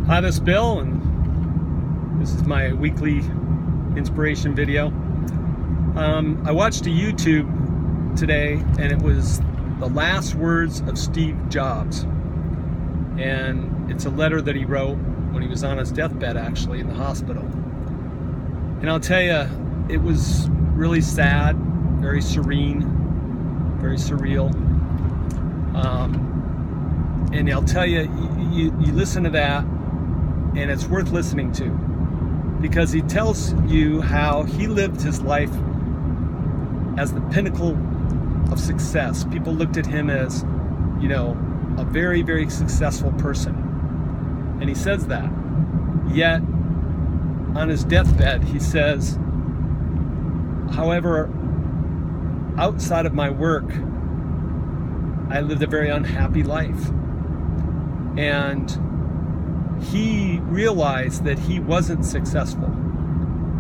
Hi, this is Bill, and this is my weekly inspiration video. I watched a YouTube today, and it was the last words of Steve Jobs. And it's a letter that he wrote when he was on his deathbed, actually, in the hospital. And I'll tell you, it was really sad, very serene, very surreal. And I'll tell you, you listen to that, and it's worth listening to, because he tells you how he lived his life as the pinnacle of success. People looked at him as, a very, very successful person. And he says that. Yet, on his deathbed, he says, however, outside of my work, I lived a very unhappy life. And he realized that he wasn't successful.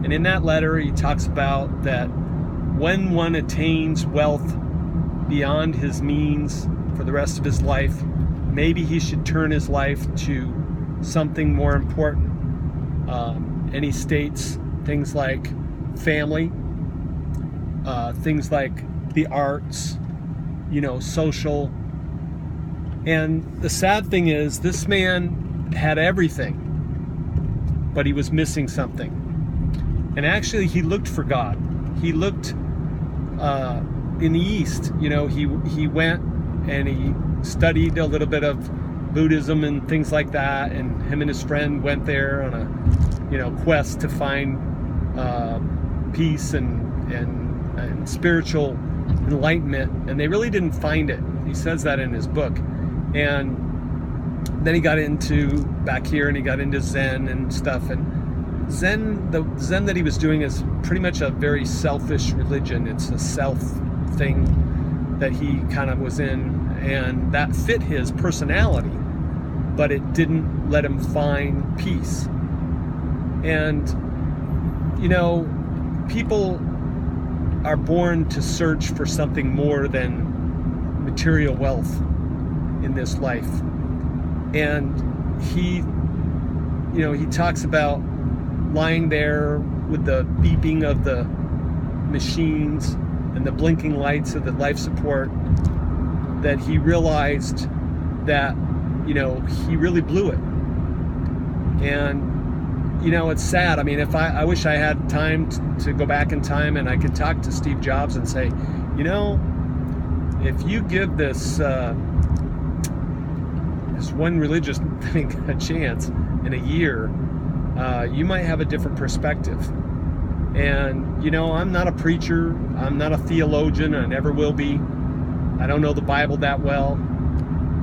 And in that letter, he talks about that when one attains wealth beyond his means for the rest of his life, maybe he should turn his life to something more important. And he states things like family, things like the arts, social. And the sad thing is, this man had everything, but he was missing something. And actually, he looked for God. He looked in the East. He went and he studied a little bit of Buddhism and things like that. And him and his friend went there on a quest to find peace and spiritual enlightenment. And they really didn't find it. He says that in his book. And then he got into back here, and he got into Zen and stuff. And the Zen that he was doing is pretty much a very selfish religion. It's a self thing that he kind of was in, and that fit his personality, but it didn't let him find peace. And people are born to search for something more than material wealth in this life. And he talks about lying there with the beeping of the machines and the blinking lights of the life support, that he realized that he really blew it. And it's sad. I mean, I wish I had time to go back in time and I could talk to Steve Jobs and say, if you give this one religious thing a chance in a year, you might have a different perspective. And I'm not a preacher, I'm not a theologian, I never will be. I don't know the Bible that well,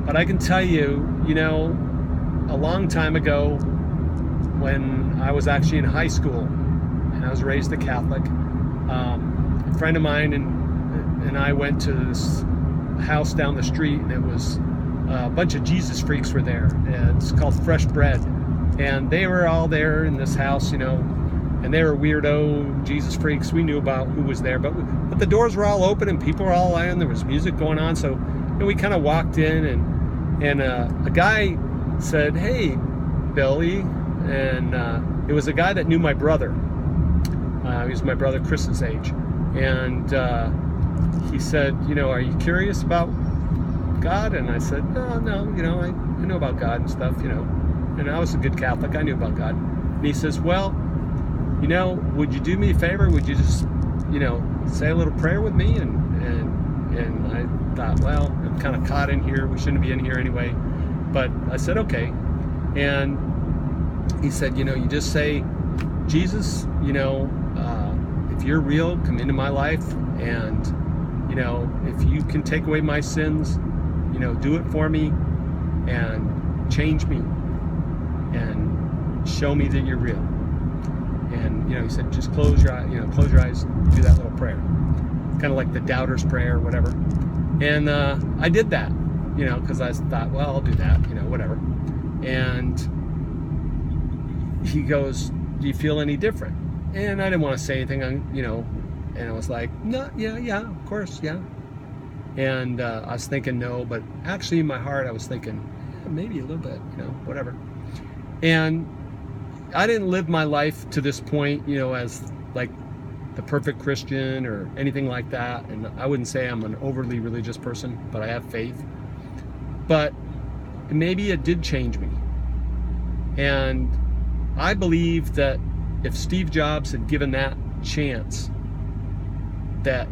but I can tell you, a long time ago, when I was actually in high school and I was raised a Catholic, a friend of mine and I went to this house down the street, and it was a bunch of Jesus freaks were there. And it's called Fresh Bread, and they were all there in this house, and they were weirdo Jesus freaks. We knew about who was there, but the doors were all open and people were all in. There was music going on, so we kind of walked in, and a guy said, "Hey, Billy," and it was a guy that knew my brother. He was my brother Chris's age, and he said, "Are you curious about God?" And I said, no, I know about God and stuff, and I was a good Catholic, I knew about God. And he says, well, would you do me a favor? Would you just, say a little prayer with me? And I thought, well, I'm kind of caught in here, we shouldn't be in here anyway. But I said, okay. And he said, you just say, Jesus, if you're real, come into my life, and if you can take away my sins, do it for me and change me and show me that you're real. And he said, just close your eyes, do that little prayer, kind of like the doubter's prayer or whatever. And I did that, because I thought, well, I'll do that, whatever. And he goes, do you feel any different? And I didn't want to say anything, and I was like, no, yeah, of course, yeah. And I was thinking no, but actually in my heart I was thinking, maybe a little bit, whatever. And I didn't live my life to this point, as like the perfect Christian or anything like that. And I wouldn't say I'm an overly religious person, but I have faith. But maybe it did change me. And I believe that if Steve Jobs had given that chance, that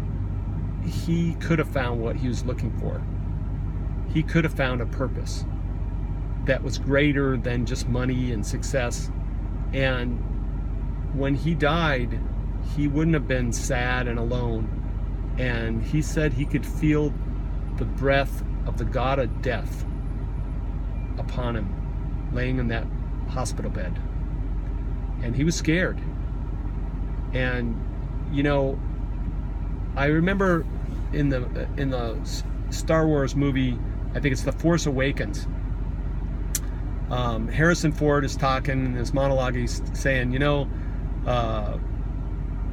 he could have found what he was looking for. He could have found a purpose that was greater than just money and success. And when he died, he wouldn't have been sad and alone. And he said he could feel the breath of the God of death upon him, laying in that hospital bed. And he was scared. And I remember in the Star Wars movie, I think it's The Force Awakens, Harrison Ford is talking in his monologue. He's saying,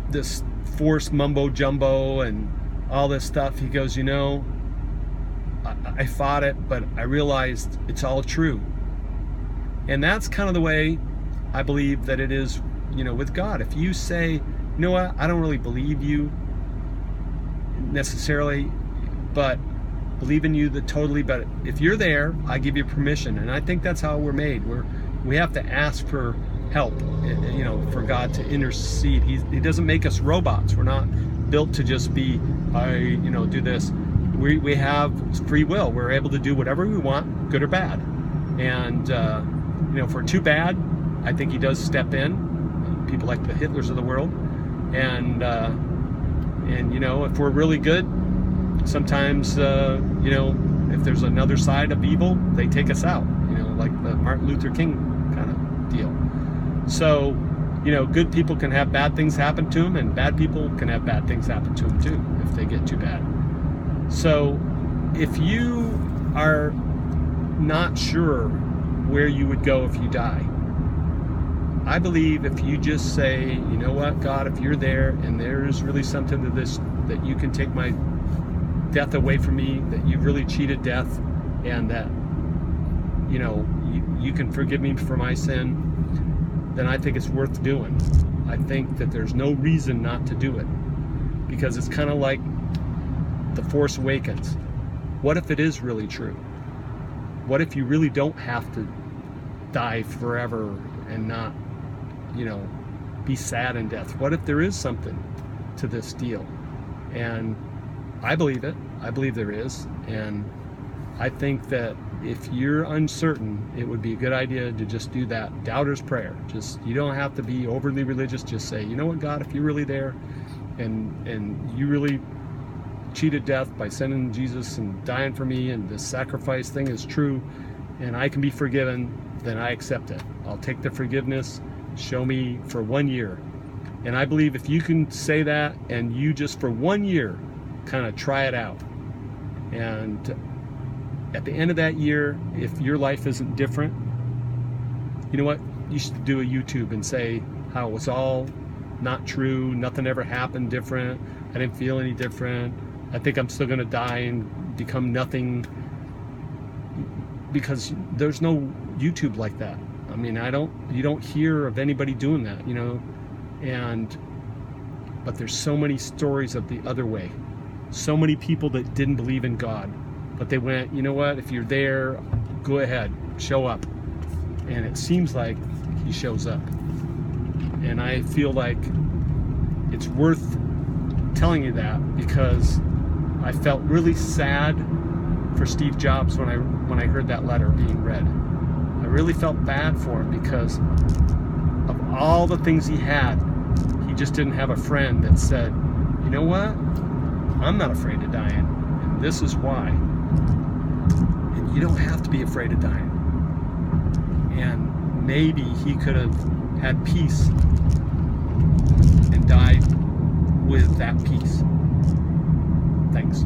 this Force mumbo jumbo and all this stuff. He goes, I fought it, but I realized it's all true. And that's kind of the way I believe that it is, with God. If you say, you know what, I don't really believe you necessarily, but believe in you totally, but if you're there, I give you permission. And I think that's how we're made. We have to ask for help, for God to intercede. He doesn't make us robots. We're not built to just be, do this. We have free will. We're able to do whatever we want, good or bad. And if we're too bad, I think he does step in. People like the Hitlers of the world. And if we're really good, sometimes, if there's another side of evil, they take us out, like the Martin Luther King kind of deal. So, good people can have bad things happen to them, and bad people can have bad things happen to them too, if they get too bad. So, if you are not sure where you would go if you die, I believe if you just say, you know what, God, if you're there and there's really something to this, that you can take my death away from me, that you've really cheated death, and that you can forgive me for my sin, then I think it's worth doing. I think that there's no reason not to do it, because it's kind of like The Force Awakens. What if it is really true? What if you really don't have to die forever and not be sad in death? What if there is something to this deal? And I believe it. I believe there is. And I think that if you're uncertain, it would be a good idea to just do that doubter's prayer. You don't have to be overly religious. Just say, you know what, God, if you're really there and you really cheated death by sending Jesus and dying for me, and this sacrifice thing is true, and I can be forgiven, then I accept it. I'll take the forgiveness. Show me for 1 year. And I believe if you can say that, and you just for 1 year kind of try it out, and at the end of that year, if your life isn't different, you know what, you should do a YouTube and say how it was all not true, nothing ever happened different, I didn't feel any different, I think I'm still going to die and become nothing, because there's no YouTube like that. I mean, you don't hear of anybody doing that, but there's so many stories of the other way. So many people that didn't believe in God, but they went, you know what, if you're there, go ahead, show up. And it seems like he shows up. And I feel like it's worth telling you that, because I felt really sad for Steve Jobs when I heard that letter being read. I really felt bad for him, because of all the things he had, he just didn't have a friend that said, you know what, I'm not afraid of dying, and this is why. And you don't have to be afraid of dying. And maybe he could have had peace and died with that peace. Thanks.